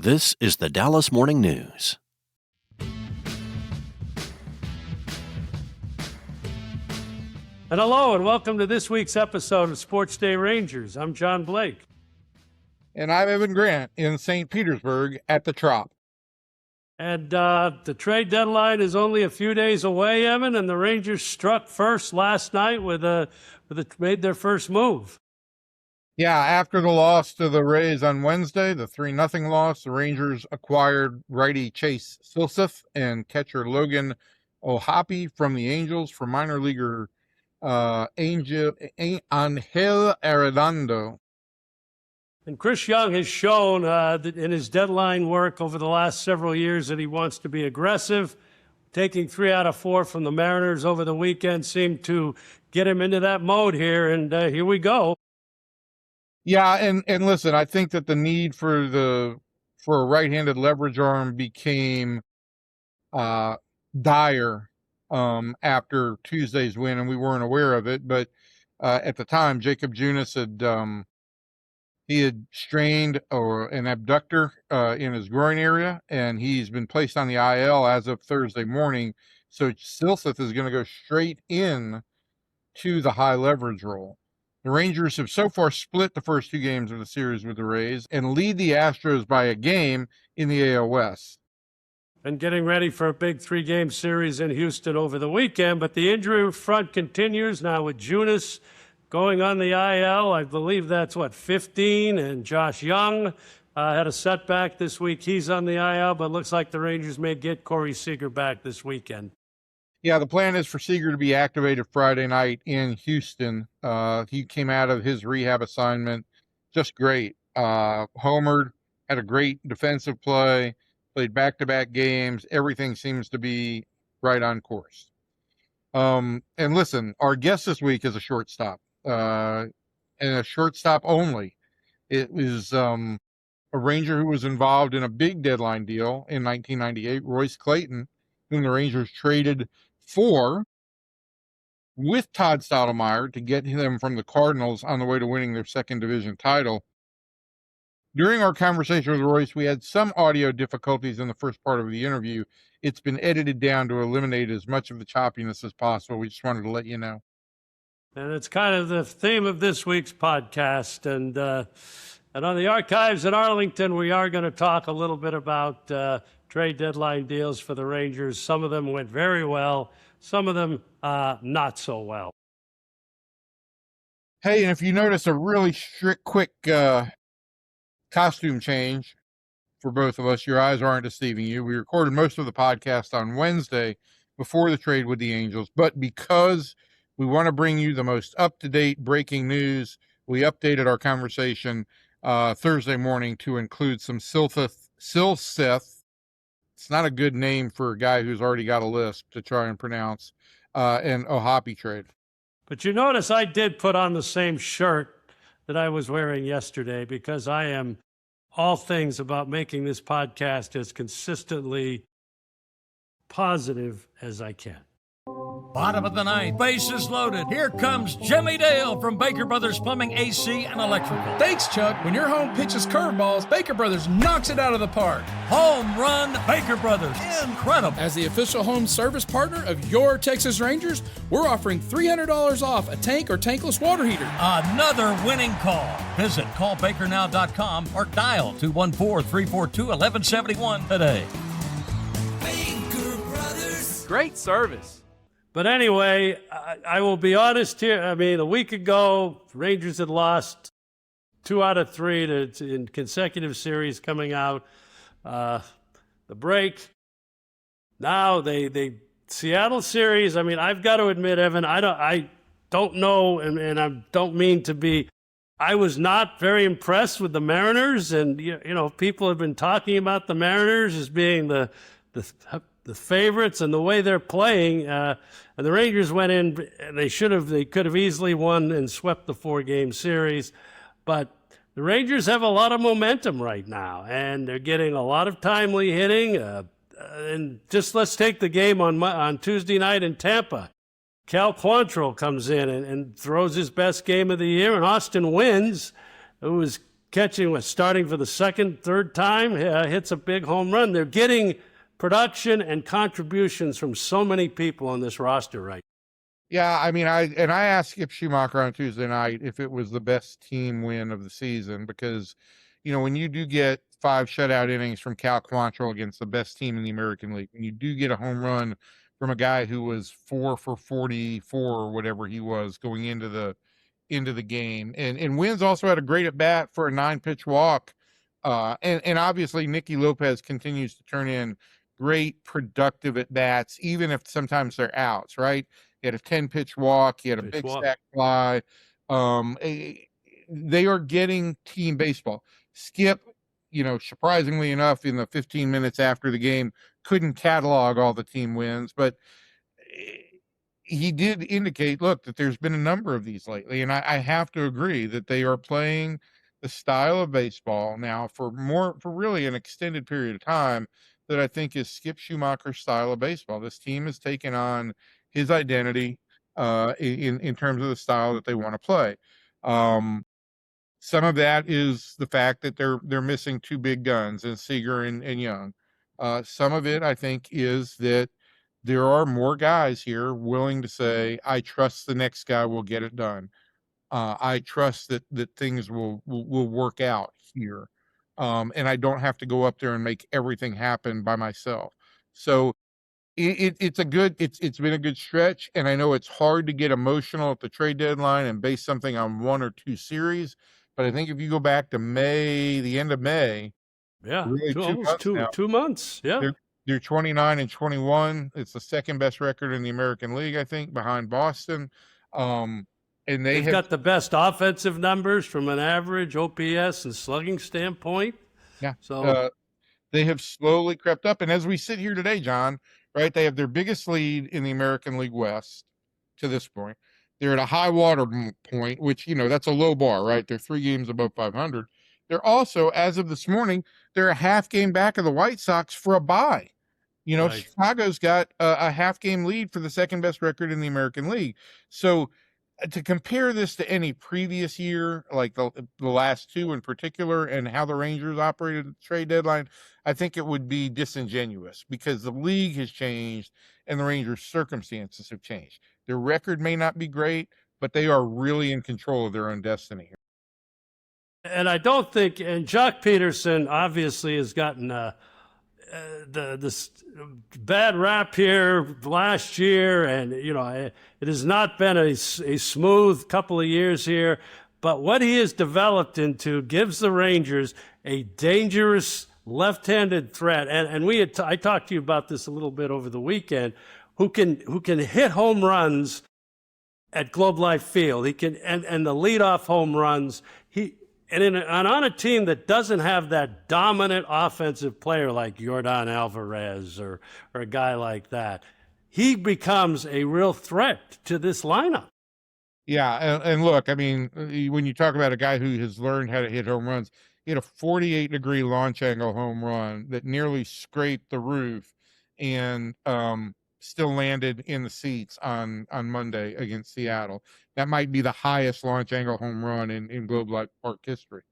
This is the Dallas Morning News. And hello, and welcome to this week's episode of SportsDay Rangers. I'm John Blake. And I'm Evan Grant in St. Petersburg at the Trop. And the trade deadline is only a few days away, Evan, and the Rangers struck first last night made their first move. Yeah, after the loss to the Rays on Wednesday, the 3-0 loss, the Rangers acquired righty Chase Silseth and catcher Logan O'Hoppe from the Angels for minor leaguer Angel Arredondo. And Chris Young has shown that in his deadline work over the last several years that he wants to be aggressive. Taking 3 out of 4 from the Mariners over the weekend seemed to get him into that mode here, and here we go. Yeah, and listen, I think that the need for a right-handed leverage arm became dire after Tuesday's win, and we weren't aware of it. But at the time, Jacob Junis had strained an abductor in his groin area, and he's been placed on the IL as of Thursday morning. So Silseth is going to go straight in to the high leverage role. The Rangers have so far split the first 2 games of the series with the Rays and lead the Astros by a game in the AL West. And getting ready for a big 3-game series in Houston over the weekend. But the injury front continues now with Junis going on the IL. I believe that's, 15? And Josh Young had a setback this week. He's on the IL, but it looks like the Rangers may get Corey Seager back this weekend. Yeah, the plan is for Seager to be activated Friday night in Houston. He came out of his rehab assignment just great. Homered, had a great defensive play, played back-to-back games. Everything seems to be right on course. And listen, our guest this week is a shortstop, and a shortstop only. It was a Ranger who was involved in a big deadline deal in 1998, Royce Clayton, whom the Rangers traded for with Todd Stottlemyre to get them from the Cardinals on the way to winning their second division title. During our conversation with Royce, we had some audio difficulties in the first part of the interview. It's been edited down to eliminate as much of the choppiness as possible. We just wanted to let you know. And it's kind of the theme of this week's podcast. And on the archives in Arlington, we are going to talk a little bit about trade deadline deals for the Rangers. Some of them went very well. Some of them not so well. Hey, and if you notice a really quick costume change for both of us, your eyes aren't deceiving you. We recorded most of the podcast on Wednesday before the trade with the Angels, but because we want to bring you the most up-to-date breaking news, we updated our conversation Thursday morning to include some Silseth. It's not a good name for a guy who's already got a lisp to try and pronounce, and O'Hoppe trade. But you notice I did put on the same shirt that I was wearing yesterday because I am all things about making this podcast as consistently positive as I can. Bottom of the ninth, bases loaded. Here comes Jimmy Dale from Baker Brothers Plumbing, AC, and Electrical. Thanks, Chuck. When your home pitches curveballs, Baker Brothers knocks it out of the park. Home run, Baker Brothers. Incredible. As the official home service partner of your Texas Rangers, we're offering $300 off a tank or tankless water heater. Another winning call. Visit callbakernow.com or dial 214-342-1171 today. Baker Brothers. Great service. But anyway, I will be honest here. I mean, a week ago, Rangers had lost 2 out of 3 in consecutive series coming out the break. Now they Seattle series. I mean, I've got to admit, Evan, I don't know, and I don't mean to be. I was not very impressed with the Mariners, and you know, people have been talking about the Mariners as being the favorites and the way they're playing. And the Rangers went in, and they could have easily won and swept the 4-game series. But the Rangers have a lot of momentum right now, and they're getting a lot of timely hitting. And just let's take the game on Tuesday night in Tampa. Cal Quantrill comes in and throws his best game of the year, and Austin wins, who was starting for the second, third time, hits a big home run. They're getting production and contributions from so many people on this roster right now. Yeah, I mean, I asked Skip Schumacher on Tuesday night if it was the best team win of the season because, when you do get 5 shutout innings from Cal Quantrill against the best team in the American League, when you do get a home run from a guy who was 4 for 44 or whatever he was going into the game, and Wins also had a great at bat for a 9-pitch walk, and obviously Nicky Lopez continues to turn in great productive at bats, even if sometimes they're outs, right? He had a 10-pitch walk. He had a big sac fly. They are getting team baseball. Skip, surprisingly enough, in the 15 minutes after the game, couldn't catalog all the team wins, but he did indicate, look, that there's been a number of these lately, and I have to agree that they are playing the style of baseball now for really an extended period of time that I think is Skip Schumacher's style of baseball. This team has taken on his identity in terms of the style that they want to play. Some of that is the fact that they're missing 2 big guns in Seager and Young. Some of it, I think, is that there are more guys here willing to say, I trust the next guy will get it done. I trust that things will work out here. And I don't have to go up there and make everything happen by myself. So it's been a good stretch, and I know it's hard to get emotional at the trade deadline and base something on 1 or 2 series, but I think if you go back to the end of May, really two months, yeah, they're 29-21. It's the second best record in the American League, I think, behind Boston. And they've got the best offensive numbers from an average OPS and slugging standpoint. Yeah, so they have slowly crept up, and as we sit here today, John, right, they have their biggest lead in the American League West to this point. They're at a high water point, which, that's a low bar, right? They're 3 games above 500. They're also, as of this morning, they're a half game back of the White Sox for a bye. Right. Chicago's got a half game lead for the second best record in the American League. So to compare this to any previous year, like the last 2 in particular, and how the Rangers operated at the trade deadline, I think it would be disingenuous because the league has changed and the Rangers' circumstances have changed. Their record may not be great, but they are really in control of their own destiny here. And I don't think, and Jock Peterson obviously has gotten this bad rap here last year, and it has not been a smooth couple of years here, but what he has developed into gives the Rangers a dangerous left-handed threat, and I talked to you about this a little bit over the weekend, who can hit home runs at Globe Life Field. He can, and the leadoff home runs, and on a team that doesn't have that dominant offensive player like Yordan Alvarez or a guy like that, he becomes a real threat to this lineup. Yeah, and look, I mean, when you talk about a guy who has learned how to hit home runs, he had a 48-degree launch angle home run that nearly scraped the roof and still landed in the seats on Monday against Seattle. That might be the highest launch angle home run in Globe Life Park history.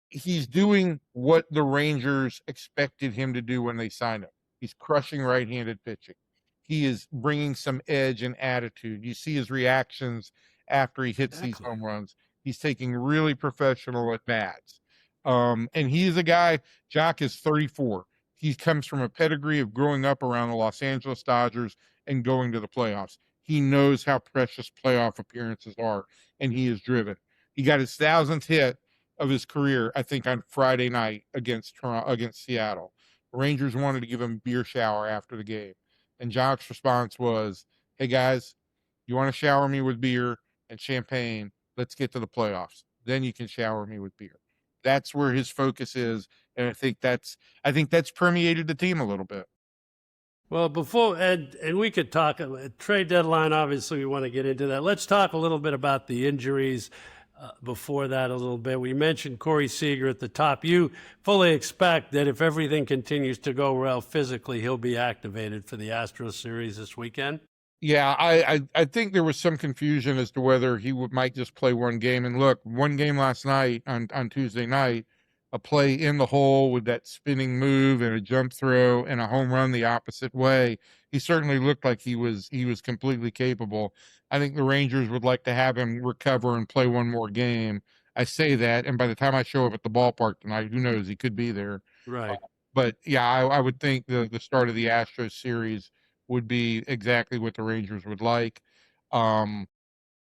He's doing what the Rangers expected him to do when they signed him. He's crushing right-handed pitching. He is bringing some edge and attitude. You see his reactions after he hits these home runs. He's taking really professional at bats. And he's a guy, Jock is 34. He comes from a pedigree of growing up around the Los Angeles Dodgers and going to the playoffs. He knows how precious playoff appearances are, and he is driven. He got his 1,000th hit of his career, I think, on Friday night against Seattle. The Rangers wanted to give him a beer shower after the game. And Jock's response was, hey, guys, you want to shower me with beer and champagne? Let's get to the playoffs. Then you can shower me with beer. That's where his focus is, and I think that's permeated the team a little bit. Well, before and we could talk trade deadline. Obviously, we want to get into that. Let's talk a little bit about the injuries. Before that, a little bit, we mentioned Corey Seager at the top. You fully expect that if everything continues to go well physically, he'll be activated for the Astros series this weekend? Yeah, I think there was some confusion as to whether he might just play one game. And look, one game last night on Tuesday night, a play in the hole with that spinning move and a jump throw and a home run the opposite way. He certainly looked like he was completely capable. I think the Rangers would like to have him recover and play one more game. I say that, and by the time I show up at the ballpark tonight, who knows? He could be there. Right. But yeah, I would think the start of the Astros series would be exactly what the Rangers would like. Um,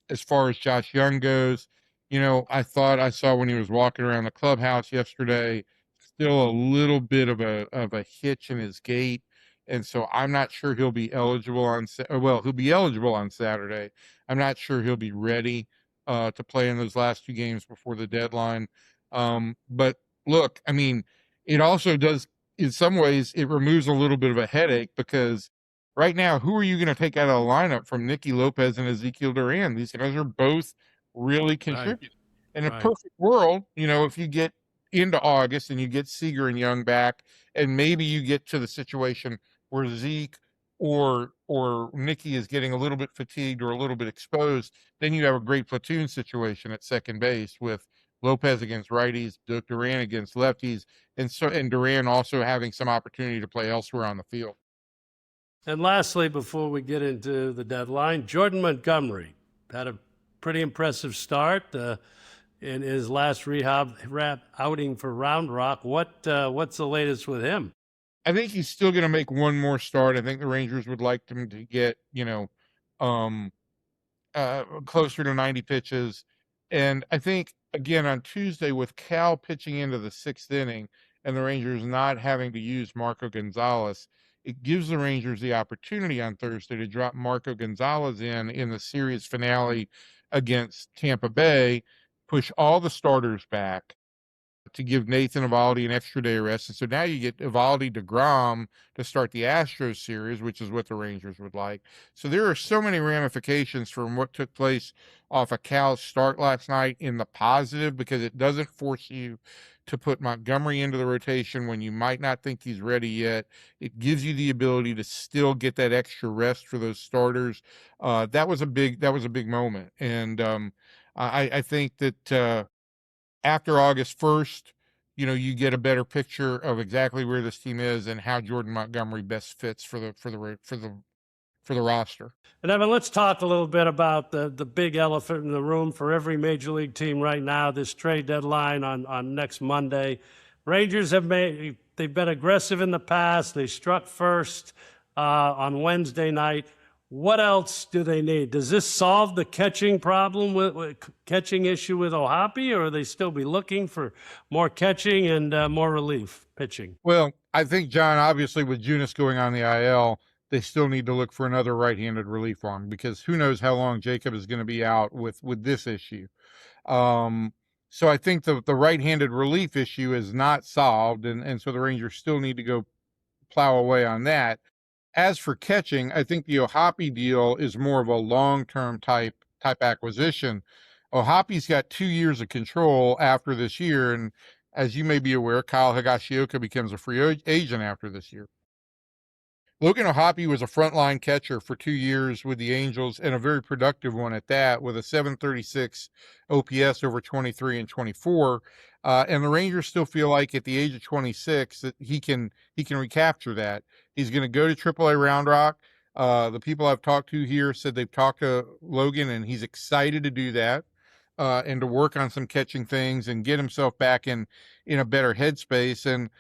as far as Josh Young goes, I thought I saw when he was walking around the clubhouse yesterday, still a little bit of a hitch in his gait, and so I'm not sure he'll be eligible he'll be eligible on Saturday. I'm not sure he'll be ready to play in those last two games before the deadline. But look, I mean, it also does, in some ways, it removes a little bit of a headache because right now, who are you going to take out of the lineup from Nicky Lopez and Ezekiel Duran? These guys are both really contributing. In a perfect world, if you get into August and you get Seager and Young back, and maybe you get to the situation where Zeke or Nicky is getting a little bit fatigued or a little bit exposed, then you have a great platoon situation at second base with Lopez against righties, Duran against lefties, and Duran also having some opportunity to play elsewhere on the field. And lastly, before we get into the deadline, Jordan Montgomery had a pretty impressive start in his last rehab outing for Round Rock. What's the latest with him? I think he's still going to make one more start. I think the Rangers would like him to get, closer to 90 pitches. And I think, again, on Tuesday with Cal pitching into the sixth inning and the Rangers not having to use Marco Gonzalez, it gives the Rangers the opportunity on Thursday to drop Marco Gonzalez in the series finale against Tampa Bay, push all the starters back to give Nathan Eovaldi an extra day of rest. And so now you get Eovaldi DeGrom to start the Astros series, which is what the Rangers would like. So there are so many ramifications from what took place off of Cal's start last night in the positive, because it doesn't force you to put Montgomery into the rotation when you might not think he's ready yet. It gives you the ability to still get that extra rest for those starters. That was a big moment. And I think that after August 1st, you get a better picture of exactly where this team is and how Jordan Montgomery best fits for the roster. And Evan, let's talk a little bit about the big elephant in the room for every major league team right now, this trade deadline on next Monday. Rangers they've been aggressive in the past. They struck first on Wednesday night. What else do they need? Does this solve the catching problem with catching issue with O'Hoppe, or are they still be looking for more catching and more relief pitching? Well, I think, John, obviously with Junis going on the IL, they still need to look for another right-handed relief arm, because who knows how long Jacob is going to be out with this issue. So I think the right-handed relief issue is not solved, and so the Rangers still need to go plow away on that. As for catching, I think the O'Hoppe deal is more of a long-term type acquisition. O'Hoppe's got 2 years of control after this year, and as you may be aware, Kyle Higashioka becomes a free agent after this year. Logan O'Hoppe was a frontline catcher for 2 years with the Angels, and a very productive one at that, with a 736 OPS over 23 and 24. And the Rangers still feel like at the age of 26 that he can recapture that. He's going to go to AAA Round Rock. The people I've talked to here said they've talked to Logan, and he's excited to do that and to work on some catching things and get himself back in a better headspace. And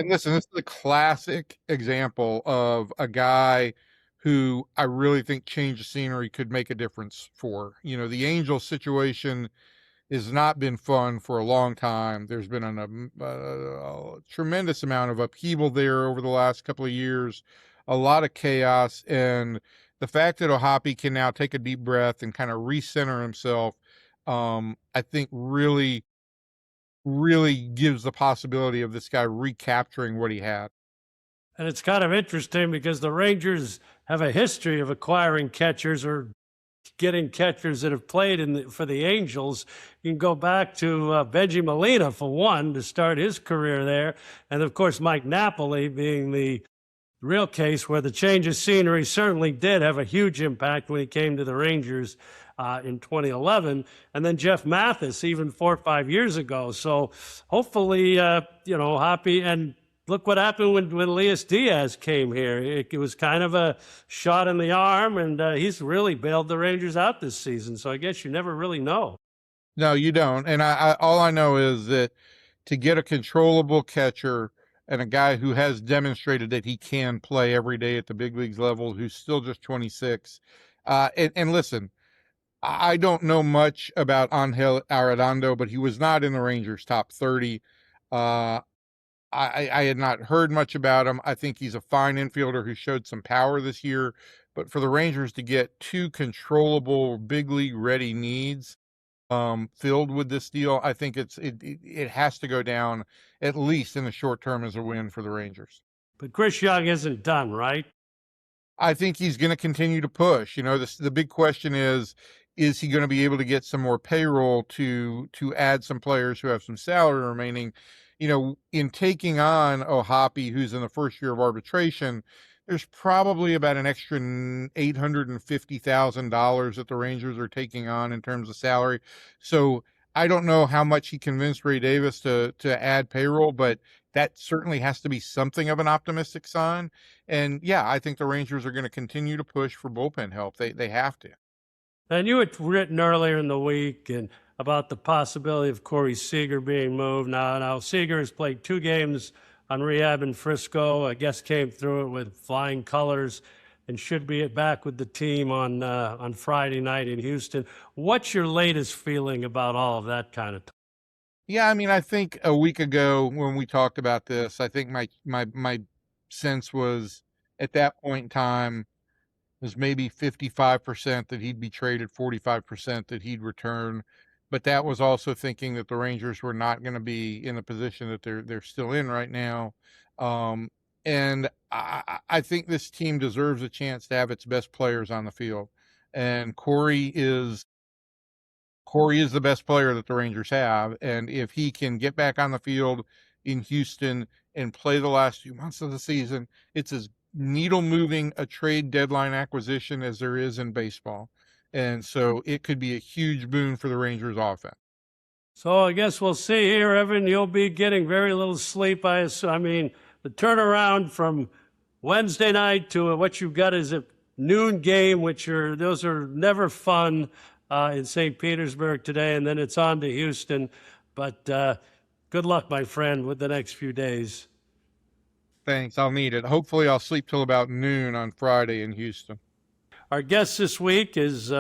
listen, this is a classic example of a guy who I really think change of scenery could make a difference for. The Angels situation has not been fun for a long time. There's been a tremendous amount of upheaval there over the last couple of years, a lot of chaos, and the fact that O'Hoppe can now take a deep breath and kind of recenter himself, I think really gives the possibility of this guy recapturing what he had. And it's kind of interesting because the Rangers have a history of acquiring catchers or getting catchers that have played for the Angels. You can go back to Benji Molina, for one, to start his career there. And, of course, Mike Napoli being the real case where the change of scenery certainly did have a huge impact when he came to the Rangers in 2011. And then Jeff Mathis, even 4 or 5 years ago. So hopefully, Hoppy, and look what happened when Elias Diaz came here. It was kind of a shot in the arm, and he's really bailed the Rangers out this season. So I guess you never really know. No, you don't. And I all I know is that to get a controllable catcher and a guy who has demonstrated that he can play every day at the big leagues level, who's still just 26. And listen, I don't know much about Angel Arredondo, but he was not in the Rangers top 30. I had not heard much about him. I think he's a fine infielder who showed some power this year. But for the Rangers to get 2 controllable big league ready needs filled with this deal, I think it has to go down, at least in the short term, as a win for the Rangers. But Chris Young isn't done, right? I think he's going to continue to push. The big question is he going to be able to get some more payroll to add some players who have some salary remaining? In taking on O'Hoppe, who's in the first year of arbitration, there's probably about an extra $850,000 that the Rangers are taking on in terms of salary. So I don't know how much he convinced Ray Davis to add payroll, but that certainly has to be something of an optimistic sign. And yeah, I think the Rangers are going to continue to push for bullpen help. They have to. And you had written earlier in the week about the possibility of Corey Seager being moved. Now Seager has played 2 games on rehab in Frisco. I guess came through it with flying colors and should be back with the team on Friday night in Houston. What's your latest feeling about all of that kind of talk? Yeah, I mean, I think a week ago when we talked about this, I think my sense was at that point in time was maybe 55% that he'd be traded, 45% that he'd return. But that was also thinking that the Rangers were not going to be in the position that they're still in right now. And I think this team deserves a chance to have its best players on the field. And Corey is the best player that the Rangers have. And if he can get back on the field in Houston and play the last few months of the season, it's as needle moving a trade deadline acquisition as there is in baseball. And so it could be a huge boon for the Rangers offense. So I guess we'll see here, Evan. You'll be getting very little sleep. I mean, the turnaround from Wednesday night to what you've got is a noon game, those are never fun in St. Petersburg today, and then it's on to Houston. But good luck, my friend, with the next few days. Thanks. I'll need it. Hopefully I'll sleep till about noon on Friday in Houston. Our guest this week is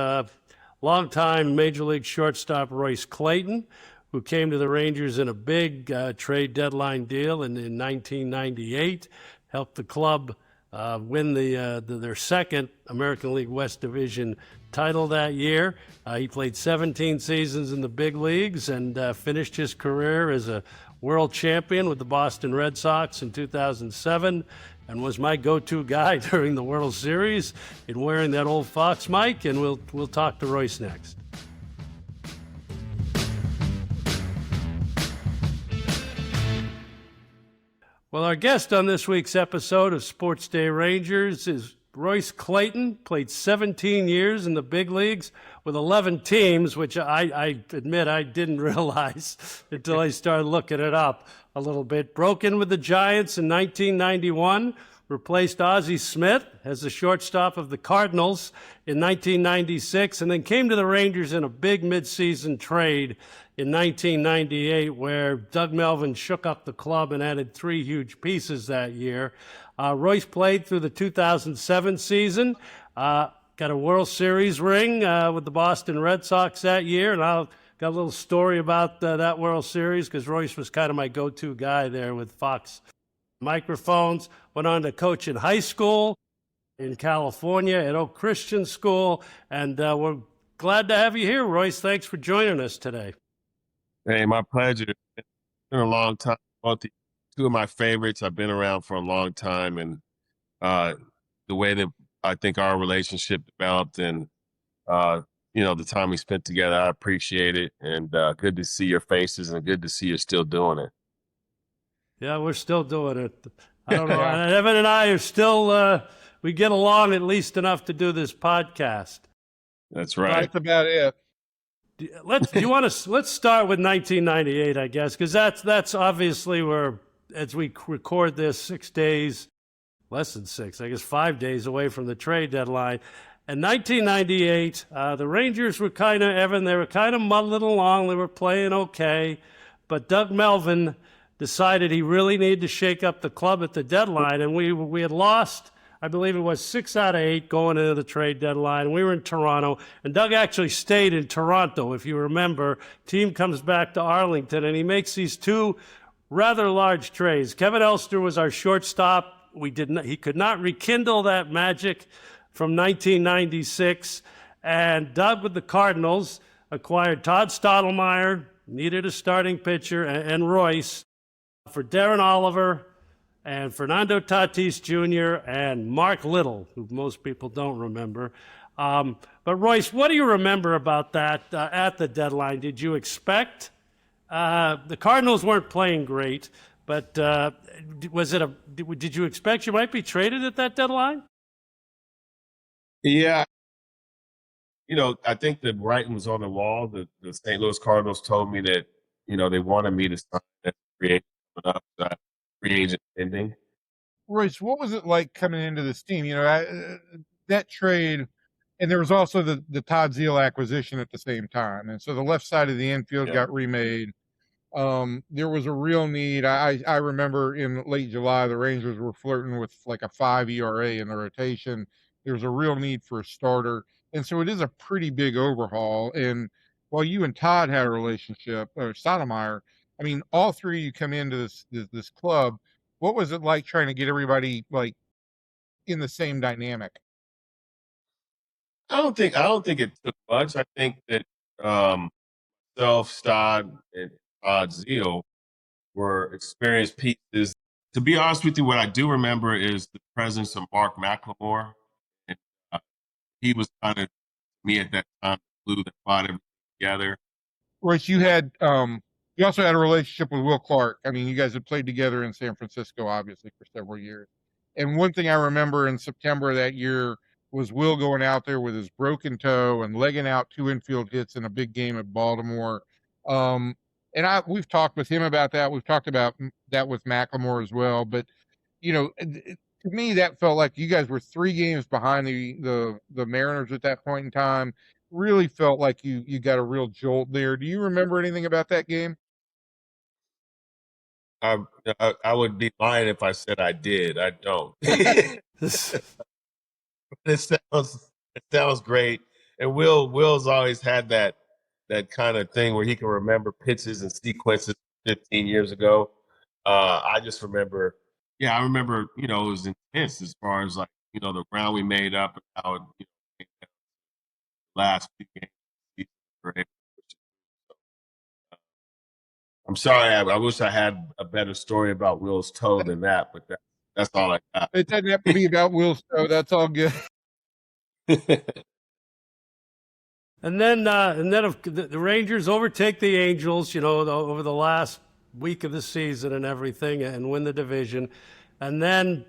longtime Major League shortstop Royce Clayton, who came to the Rangers in a big trade deadline deal in 1998, helped the club win their second American League West Division title that year. He played 17 seasons in the big leagues and finished his career as a world champion with the Boston Red Sox in 2007, and was my go-to guy during the World Series in wearing that old Fox mic. And we'll talk to Royce next. Well, our guest on this week's episode of SportsDay Rangers is Royce Clayton. Played 17 years in the big leagues with 11 teams, which I admit I didn't realize until I started looking it up a little bit. Broke in with the Giants in 1991, replaced Ozzie Smith as the shortstop of the Cardinals in 1996, and then came to the Rangers in a big midseason trade in 1998, where Doug Melvin shook up the club and added 3 huge pieces that year. Royce played through the 2007 season, got a World Series ring with the Boston Red Sox that year, and I'll got a little story about that World Series because Royce was kind of my go-to guy there with Fox microphones. Went on to coach in high school in California at Oak Christian School, and we're glad to have you here, Royce. Thanks for joining us today. Hey, my pleasure. It's been a long time. Both two of my favorites. I've been around for a long time, and the way that I think our relationship developed and, the time we spent together, I appreciate it. And good to see your faces and good to see you're still doing it. Yeah, we're still doing it. I don't know. Yeah. Evan and I are still, we get along at least enough to do this podcast. That's right. That's about it. Let's start with 1998, I guess, because that's obviously where, as we record this, 6 days, less than 6, I guess 5 days away from the trade deadline. In 1998, the Rangers were kind of, Evan, they were kind of muddling along. They were playing okay, but Doug Melvin decided he really needed to shake up the club at the deadline, and we had lost, I believe it was 6 out of 8 going into the trade deadline. We were in Toronto, and Doug actually stayed in Toronto, if you remember. Team comes back to Arlington, and he makes these 2 rather large trades. Kevin Elster was our shortstop. He could not rekindle that magic from 1996, and Doug with the Cardinals acquired Todd Stottlemyre, needed a starting pitcher, and Royce for Darren Oliver and Fernando Tatis Jr. and Mark Little, who most people don't remember. But Royce, what do you remember about that at the deadline? Did you expect? The Cardinals weren't playing great, but did you expect you might be traded at that deadline? Yeah. I think the writing was on the wall. The St. Louis Cardinals told me that, they wanted me to sign as free agent coming up, free agent ending. Royce, what was it like coming into this team? That trade, and there was also the Todd Zeal acquisition at the same time. And so the left side of the infield got remade. There was a real need. I remember in late July, the Rangers were flirting with like a 5 ERA in the rotation. There was a real need for a starter. And so it is a pretty big overhaul. And while you and Todd had a relationship, or Stottlemyre, I mean, all 3 of you come into this club. What was it like trying to get everybody like in the same dynamic? I don't think it took much. I think that myself, Stott, and Todd Zeal were experienced pieces. To be honest with you, what I do remember is the presence of Mark McLemore. And, he was kind of me at that time, the glue that brought everything together. Royce, you also had a relationship with Will Clark. I mean, you guys had played together in San Francisco, obviously, for several years. And one thing I remember in September of that year was Will going out there with his broken toe and legging out 2 infield hits in a big game at Baltimore. And we've talked with him about that. We've talked about that with McLemore as well. But, to me, that felt like you guys were 3 games behind the Mariners at that point in time. Really felt like you got a real jolt there. Do you remember anything about that game? I would be lying if I said I did. I don't. It sounds great. And Will's always had that kind of thing where he can remember pitches and sequences 15 years ago. I just remember, I remember, it was intense as far as like, the ground we made up and how it, last few games. I'm sorry, I wish I had a better story about Will's toe than that, but that's all I got. It doesn't have to be about Will's toe. That's all good. And then the Rangers overtake the Angels, over the last week of the season and everything, and win the division. And then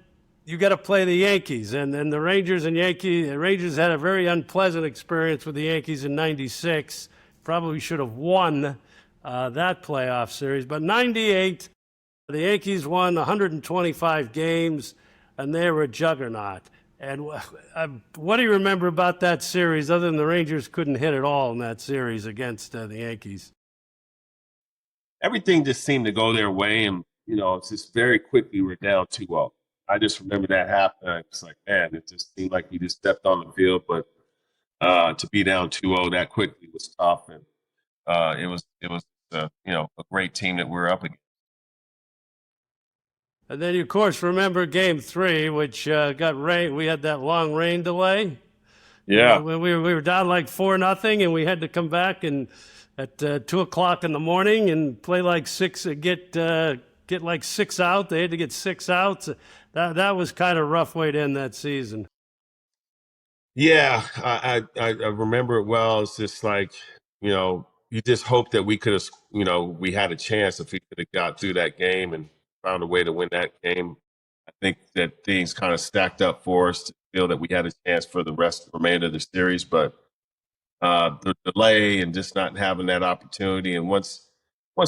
you got to play the Yankees, and the Rangers had a very unpleasant experience with the Yankees in '96. Probably should have won that playoff series, but '98, the Yankees won 125 games, and they were a juggernaut. And what do you remember about that series, other than the Rangers couldn't hit at all in that series against the Yankees? Everything just seemed to go their way, and it's just very quickly we're down 2-0. I just remember that happening. It's like, man, it just seemed like we just stepped on the field, but to be down 2-0 that quickly was tough, and it was a great team that we're up against. And then you, of course, remember Game 3, which got rain. We had that long rain delay. Yeah, we were down like 4-0, and we had to come back and at 2:00 in the morning and play like 6. Get like 6 out. They had to get 6 outs. That was kind of a rough way to end that season. Yeah, I remember it well. It's just like, you just hope that we could have, we had a chance if we could have got through that game and found a way to win that game. I think that things kind of stacked up for us to feel that we had a chance for the remainder of the series, but the delay and just not having that opportunity. And once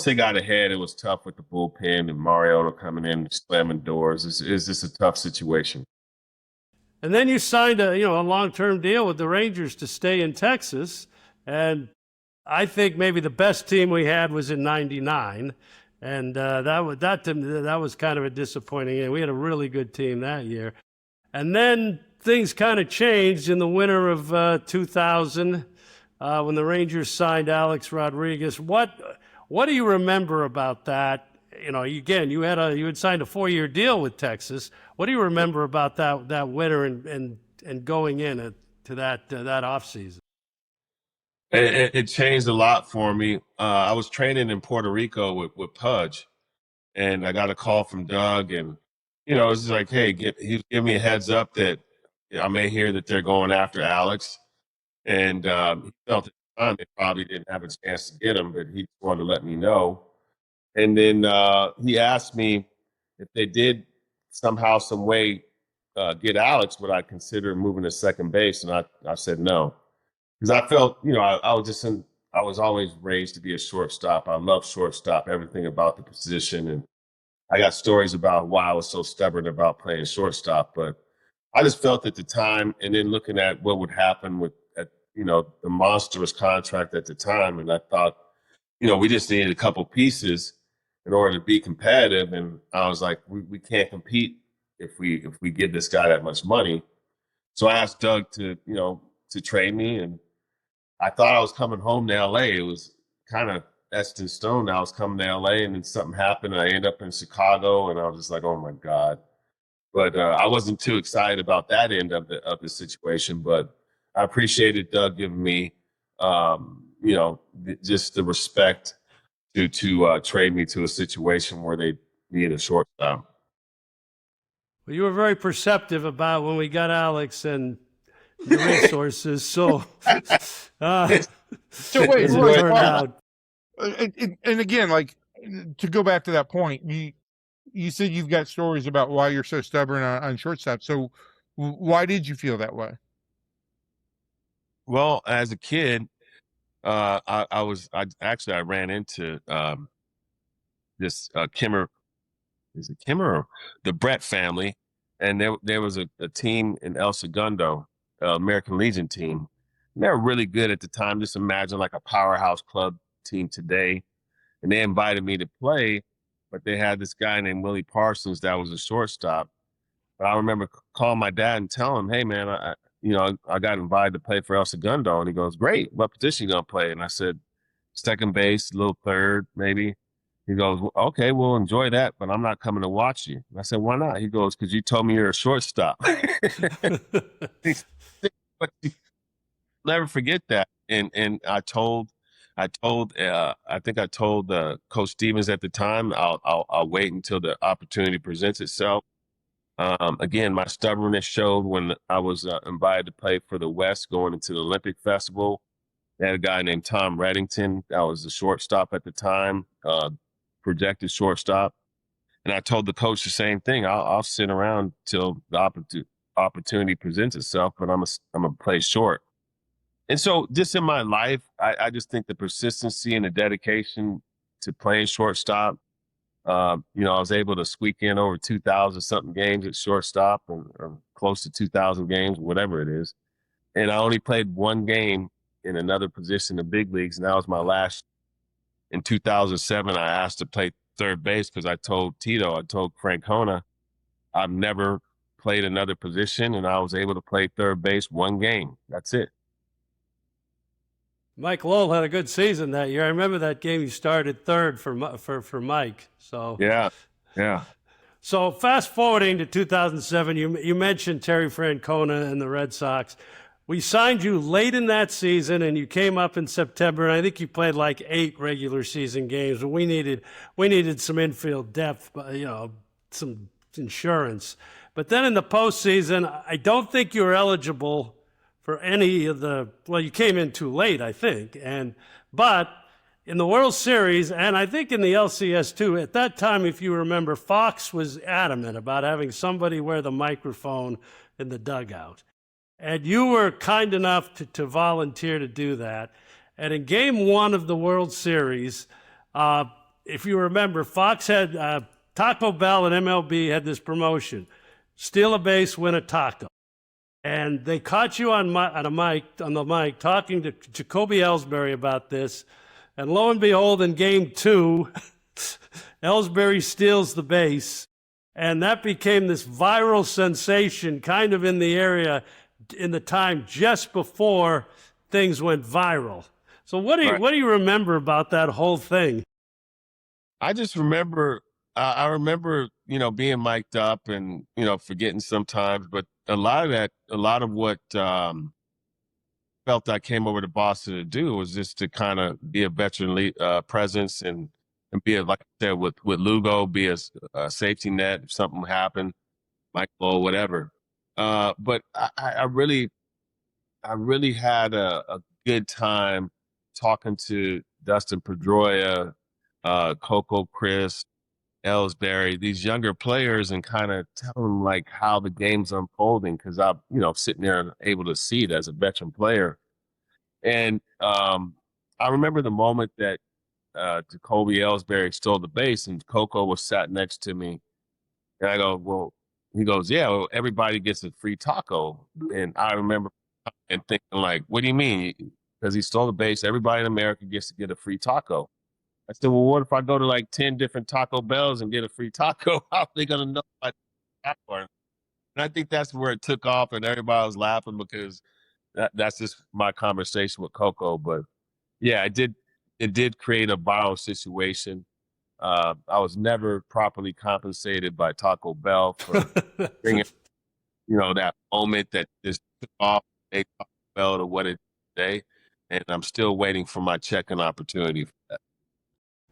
they got ahead, it was tough with the bullpen and Mariota coming in and slamming doors. It's just a tough situation. And then you signed a long-term deal with the Rangers to stay in Texas. And I think maybe the best team we had was in '99. And that was kind of a disappointing year. We had a really good team that year. And then things kind of changed in the winter of 2000 when the Rangers signed Alex Rodriguez. What do you remember about that? Again, you had signed a 4-year deal with Texas. What do you remember about that winter and going in to that offseason? It changed a lot for me. I was training in Puerto Rico with Pudge, and I got a call from Doug, and it was just like, hey, he give me a heads up that I may hear that they're going after Alex, and he felt at the time they probably didn't have a chance to get him, but he wanted to let me know. And then he asked me if they did somehow, some way get Alex, would I consider moving to second base? And I said no. Because I felt, I was always raised to be a shortstop. I love shortstop, everything about the position. And I got stories about why I was so stubborn about playing shortstop. But I just felt at the time, and then looking at what would happen with, the monstrous contract at the time. And I thought, we just needed a couple pieces in order to be competitive. And I was like, we can't compete if we give this guy that much money. So I asked Doug to trade me, and I thought I was coming home to LA. It was kind of etched in stone. I was coming to LA, and then something happened, and I ended up in Chicago, and I was just like, oh my God. But I wasn't too excited about that end of the situation, but I appreciated Doug giving me, just the respect to trade me to a situation where they needed a shortstop. Well, you were very perceptive about when we got Alex and the resources. So wait, and again, like, to go back to that point, you said you've got stories about why you're so stubborn on shortstop. So why did you feel that way? Well, as a kid, I ran into this Kimmer. Is it Kimmer or the Brett family? And there was a team in El Segundo, American Legion team. And they were really good at the time. Just imagine like a powerhouse club team today. And they invited me to play, but they had this guy named Willie Parsons that was a shortstop. But I remember calling my dad and telling him, hey, man, I got invited to play for El Segundo. And he goes, great. What position you going to play? And I said, second base, a little third, maybe. He goes, well, okay, we'll enjoy that, but I'm not coming to watch you. And I said, why not? He goes, because you told me you're a shortstop. But never forget that. And I told Coach Stevens at the time, I'll wait until the opportunity presents itself. Again, my stubbornness showed when I was invited to play for the West going into the Olympic Festival. They had a guy named Tom Reddington that was the shortstop at the time, projected shortstop. And I told the coach the same thing. I'll sit around till the opportunity presents itself, but I'm gonna play short. And so just in my life, I just think the persistency and the dedication to playing shortstop, I was able to squeak in over 2,000 something games at shortstop or close to 2,000 games, whatever it is. And I only played one game in another position in the big leagues, and that was my last. In 2007, I asked to play third base because I told Francona, I've never played another position, and I was able to play third base one game. That's it. Mike Lowell had a good season that year. I remember that game you started third for Mike. So yeah. So fast forwarding to 2007, you mentioned Terry Francona and the Red Sox. We signed you late in that season, and you came up in September, and I think you played like 8 regular season games. But we needed some infield depth, some insurance. But then in the postseason, I don't think you were eligible for any of the. Well, you came in too late, I think, but in the World Series, and I think in the LCS too, at that time, if you remember, Fox was adamant about having somebody wear the microphone in the dugout. And you were kind enough to volunteer to do that. And in game one of the World Series, if you remember, Fox had Taco Bell and MLB had this promotion: steal a base, win a taco. And they caught you on the mic talking to Jacoby Ellsbury about this. And lo and behold, in game two, Ellsbury steals the base. And that became this viral sensation kind of in the area in the time just before things went viral. So what do you remember about that whole thing? I just remember, I remember, being mic'd up and, forgetting sometimes, but a lot of what felt I came over to Boston to do was just to kind of be a veteran presence and be, like I said, with Lugo, be a safety net if something happened, Michael, whatever. But I really had a good time talking to Dustin Pedroia, Coco, Chris, Ellsbury, these younger players, and kind of tell them like how the game's unfolding, because I'm, sitting there and able to see it as a veteran player. And I remember the moment that Jacoby Ellsbury stole the base and Coco was sat next to me. And I go, well, he goes, yeah, well, everybody gets a free taco. And I remember and thinking like, what do you mean? Because he stole the base, everybody in America gets to get a free taco. I said, well, what if I go to like 10 different Taco Bells and get a free taco? How are they going to know I taco? And I think that's where it took off, and everybody was laughing because that's just my conversation with Coco. But yeah, it did create a viral situation. I was never properly compensated by Taco Bell for bringing, that moment that just took off, made Taco Bell to what it is today. And I'm still waiting for my check-in opportunity for that.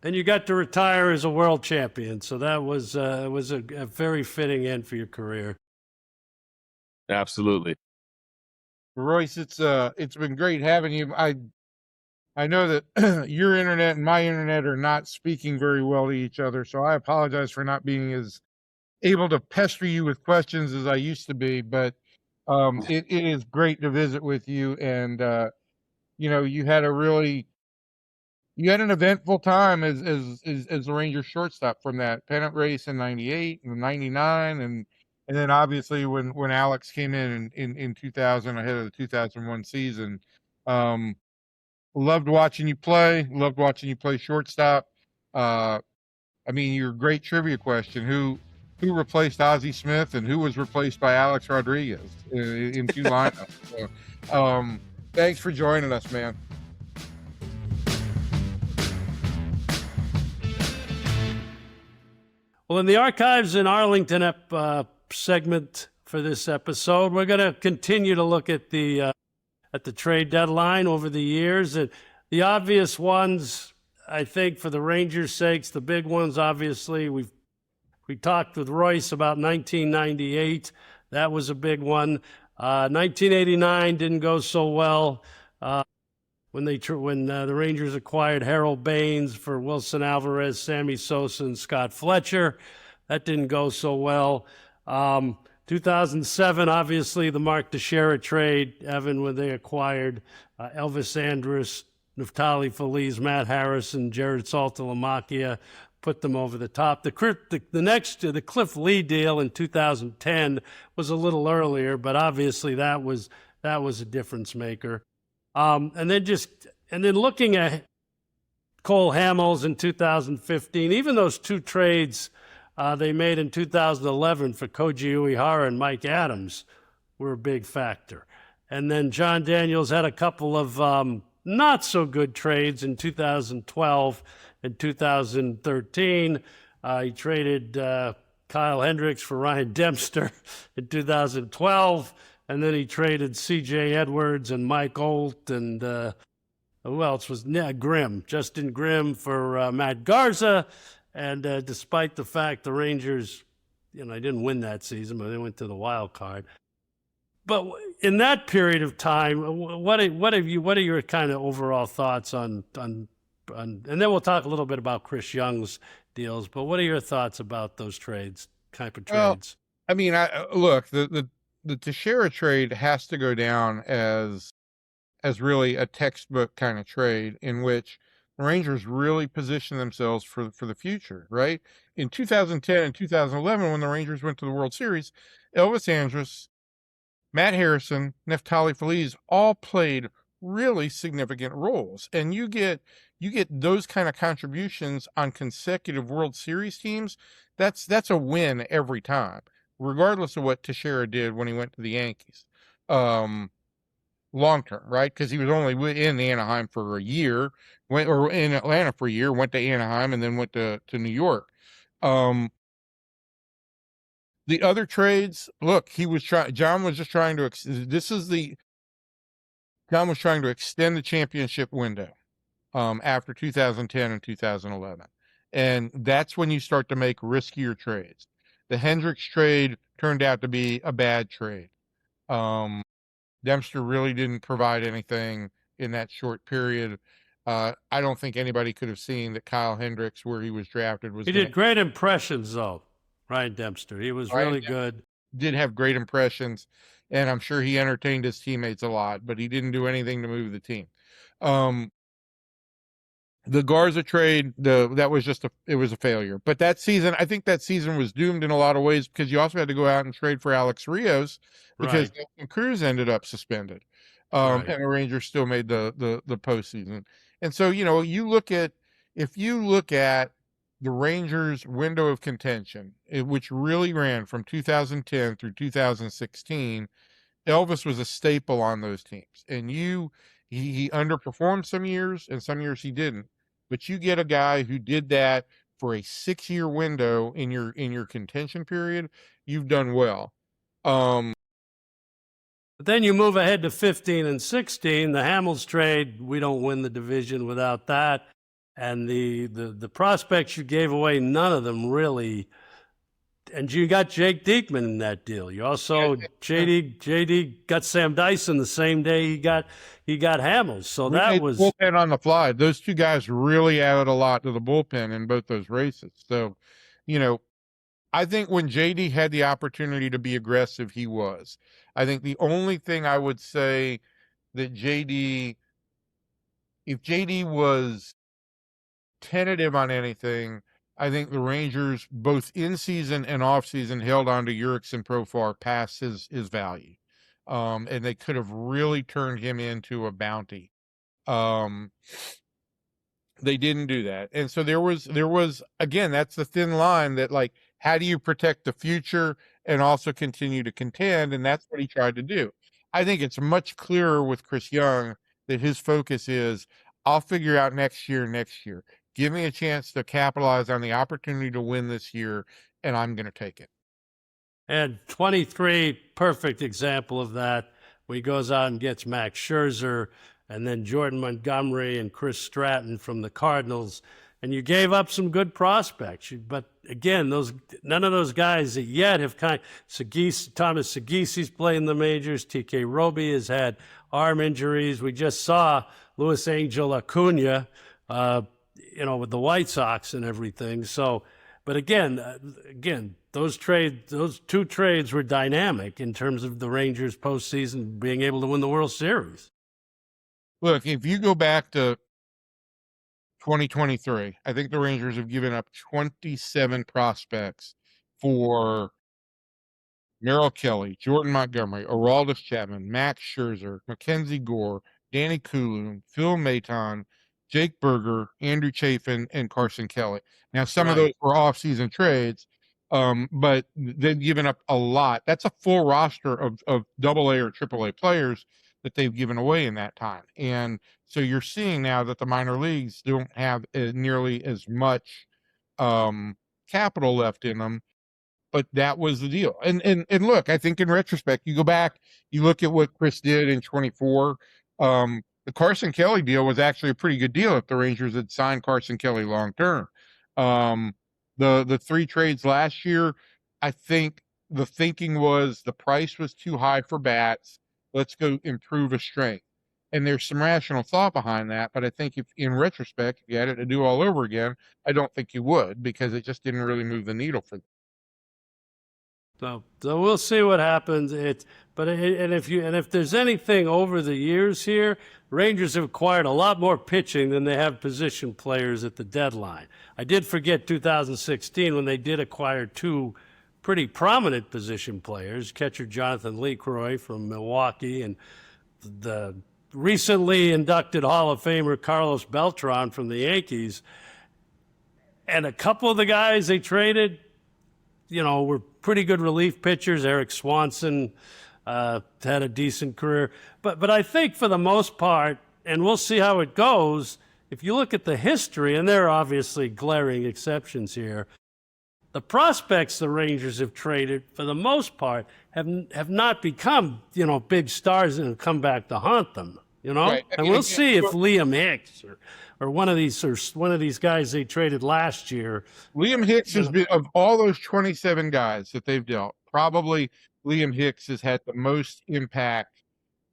And you got to retire as a world champion, so that was a very fitting end for your career. Absolutely. Royce, it's been great having you. I know that your internet and my internet are not speaking very well to each other, so I apologize for not being as able to pester you with questions as I used to be. But it is great to visit with you, and you had an eventful time as the Rangers shortstop, from that pennant race in '98 and '99, and then obviously when Alex came in 2000 ahead of the 2001 season. Loved watching you play. Loved watching you play shortstop. Your great trivia question: who replaced Ozzie Smith and who was replaced by Alex Rodriguez in two lineups? So, thanks for joining us, man. Well, in the Archives in Arlington segment for this episode, we're going to continue to look at the trade deadline over the years. And the obvious ones, I think, for the Rangers' sakes, the big ones, obviously, we talked with Royce about 1998. That was a big one. 1989 didn't go so well when the Rangers acquired Harold Baines for Wilson Alvarez, Sammy Sosa, and Scott Fletcher. That didn't go so well. 2007, obviously, the Mark Teixeira trade, Evan, when they acquired Elvis Andrus, Neftali Feliz, Matt Harrison, Jared Saltalamacchia, put them over the top. The Cliff Lee deal in 2010 was a little earlier, but obviously that was a difference maker. And then looking at Cole Hamels in 2015, even those two trades they made in 2011 for Koji Uehara and Mike Adams were a big factor. And then John Daniels had a couple of not so good trades in 2012 and 2013. He traded Kyle Hendricks for Ryan Dempster in 2012. And then he traded C.J. Edwards and Mike Olt and who else was Justin Grimm for Matt Garza. And despite the fact the Rangers, didn't win that season, but they went to the wild card. But in that period of time, what are your kind of overall thoughts on and then we'll talk a little bit about Chris Young's deals. But what are your thoughts about those type of Well, trades? I mean, look, the Teixeira trade has to go down as really a textbook kind of trade in which the Rangers really position themselves for the future, right? In 2010 and 2011, when the Rangers went to the World Series, Elvis Andrus, Matt Harrison, Neftali Feliz all played really significant roles, and you get those kind of contributions on consecutive World Series teams. That's a win every time, regardless of what Teixeira did when he went to the Yankees. Long term, right? Because he was only in Anaheim for a year, or in Atlanta for a year, went to Anaheim, and then went to New York. The other trades, look, John was just trying to. John was trying to extend the championship window after 2010 and 2011, and that's when you start to make riskier trades. The Hendricks trade turned out to be a bad trade. Dempster really didn't provide anything in that short period. I don't think anybody could have seen that Kyle Hendricks, where he was drafted, was. He did great impressions, though, Ryan Dempster. He was really good. Did have great impressions, and I'm sure he entertained his teammates a lot, but he didn't do anything to move the team. The Garza trade, that was it was a failure. But that season, I think that season was doomed in a lot of ways because you also had to go out and trade for Alex Rios because Nelson Cruz ended up suspended. And the Rangers still made the postseason. And so, if you look at the Rangers' window of contention, which really ran from 2010 through 2016, Elvis was a staple on those teams. And he underperformed some years, and some years he didn't. But you get a guy who did that for a 6-year window in your contention period, you've done well. But then you move ahead to 15 and 16, the Hamels trade. We don't win the division without that. And the prospects you gave away, none of them really. And you got Jake Diekman in that deal. You also JD got Sam Dyson the same day he got Hamels. So that was bullpen on the fly. Those two guys really added a lot to the bullpen in both those races. So, I think when JD had the opportunity to be aggressive, he was. I think the only thing I would say that if JD was tentative on anything, I think the Rangers, both in season and off season, held on to Jurickson Profar past his value. And they could have really turned him into a bounty. They didn't do that. And so there was, again, that's the thin line that, like, how do you protect the future and also continue to contend? And that's what he tried to do. I think it's much clearer with Chris Young that his focus is, I'll figure out next year. Give me a chance to capitalize on the opportunity to win this year, and I'm going to take it. And 23, perfect example of that. When he goes out and gets Max Scherzer, and then Jordan Montgomery and Chris Stratton from the Cardinals, and you gave up some good prospects. But again, none of those guys that yet have Thomas Segisi's playing the majors. TK Roby has had arm injuries. We just saw Luis Angel Acuna, with the White Sox and everything. So, but again, those two trades were dynamic in terms of the Rangers postseason being able to win the World Series. Look, if you go back to 2023, I think the Rangers have given up 27 prospects for Merrill Kelly, Jordan Montgomery, Aroldis Chapman, Max Scherzer, Mackenzie Gore, Danny Coulomb, Phil Maton, Jake Berger, Andrew Chafin, and Carson Kelly. Now, some of those were off-season trades, but they've given up a lot. That's a full roster of AA or AAA players that they've given away in that time. And so you're seeing now that the minor leagues don't have nearly as much capital left in them, but that was the deal. And look, I think in retrospect, you go back, you look at what Chris did in 24. The Carson Kelly deal was actually a pretty good deal if the Rangers had signed Carson Kelly long term. The 3 trades last year, I think the thinking was the price was too high for bats. Let's go improve a strength. And there's some rational thought behind that. But I think if in retrospect, if you had it to do all over again, I don't think you would, because it just didn't really move the needle for them. So we'll see what happens. If there's anything over the years here, Rangers have acquired a lot more pitching than they have position players at the deadline. I did forget 2016 when they did acquire two pretty prominent position players, catcher Jonathan Lecroy from Milwaukee and the recently inducted Hall of Famer Carlos Beltran from the Yankees. And a couple of the guys they traded, were pretty good relief pitchers. Eric Swanson had a decent career. But I think for the most part, and we'll see how it goes, if you look at the history, and there are obviously glaring exceptions here, the prospects the Rangers have traded, for the most part, have not become, big stars and have come back to haunt them, Right. And we'll see if Liam Hicks or one of these guys they traded last year. Liam Hicks has been, of all those 27 guys that they've dealt, probably Liam Hicks has had the most impact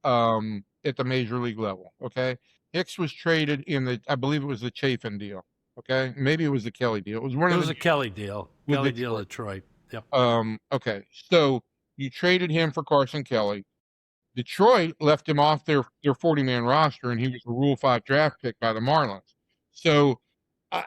at the major league level. Okay. Hicks was traded I believe it was the Chafin deal. Okay. Maybe it was the Kelly deal. It was a Kelly deal. Kelly deal at Detroit. Yep. Okay. So you traded him for Carson Kelly. Detroit left him off their 40-man roster, and he was a Rule 5 draft pick by the Marlins. So, I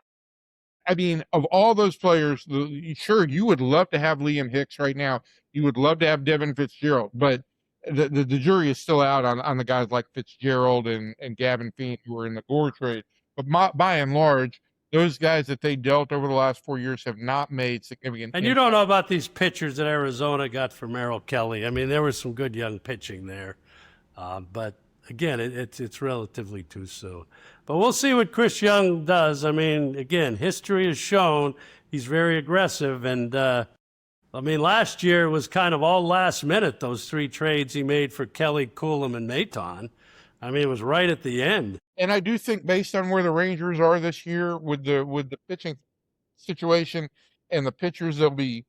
mean, of all those players, sure, you would love to have Liam Hicks right now. You would love to have Devin Fitzgerald, but the jury is still out on the guys like Fitzgerald and Gavin Feen who were in the Gore trade. But by and large, those guys that they dealt over the last 4 years have not made significant And you don't know about these pitchers that Arizona got for Merrill Kelly. I mean, there was some good young pitching there. But, again, it's relatively too soon. But we'll see what Chris Young does. I mean, again, history has shown he's very aggressive. And, last year was kind of all last minute, those three trades he made for Kelly, Coulomb, and Maton. I mean, it was right at the end. And I do think, based on where the Rangers are this year with the pitching situation and the pitchers they'll be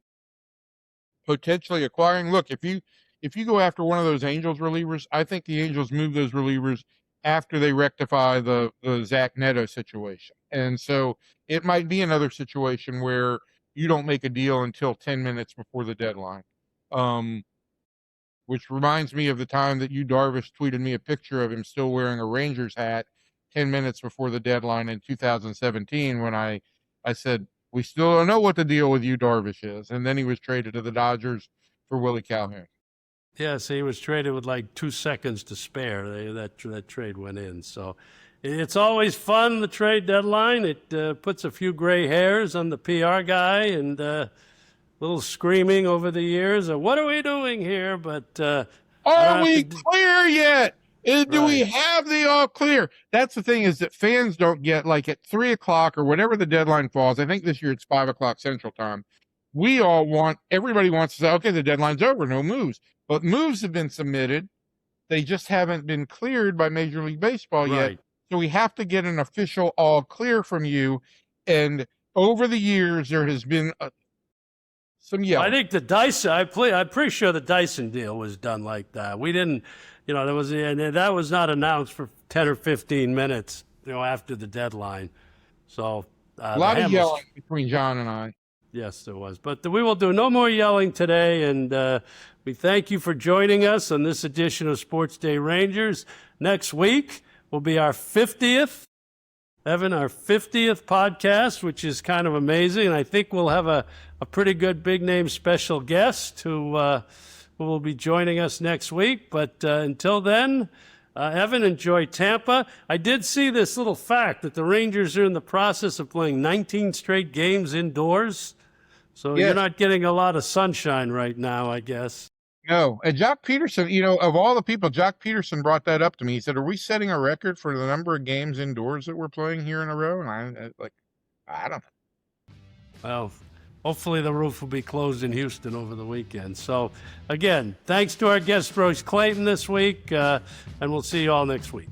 potentially acquiring, look, if you go after one of those Angels relievers, I think the Angels move those relievers after they rectify the Zach Neto situation. And so it might be another situation where you don't make a deal until 10 minutes before the deadline. Which reminds me of the time that Darvish tweeted me a picture of him still wearing a Rangers hat 10 minutes before the deadline in 2017 when I said, we still don't know what the deal with Darvish is. And then he was traded to the Dodgers for Willie Calhoun. Yes, he was traded with like 2 seconds to spare. That trade went in. So it's always fun, the trade deadline. It puts a few gray hairs on the PR guy and little screaming over the years of what are we doing here? But are we clear yet? Do we have the all clear? That's the thing, is that fans don't get, like, at 3 o'clock or whatever the deadline falls. I think this year it's 5 o'clock Central Time. Everybody wants to say, okay, the deadline's over, no moves. But moves have been submitted. They just haven't been cleared by Major League Baseball yet. So we have to get an official all clear from you. And over the years, there has been some yelling. I think the Dyson, I'm pretty sure the Dyson deal was done like that. We didn't, that was not announced for 10 or 15 minutes, after the deadline. So a lot of yelling between John and I. Yes, there was. But we will do no more yelling today, and we thank you for joining us on this edition of Sports Day Rangers. Next week will be our 50th, Evan, our 50th podcast, which is kind of amazing. And I think we'll have a pretty good big-name special guest who will be joining us next week. But until then, Evan, enjoy Tampa. I did see this little fact that the Rangers are in the process of playing 19 straight games indoors. So You're not getting a lot of sunshine right now, I guess. No. And Jock Peterson, of all the people, Jock Peterson brought that up to me. He said, are we setting a record for the number of games indoors that we're playing here in a row? And I don't know. Well, hopefully the roof will be closed in Houston over the weekend. So, again, thanks to our guest, Royce Clayton, this week, and we'll see you all next week.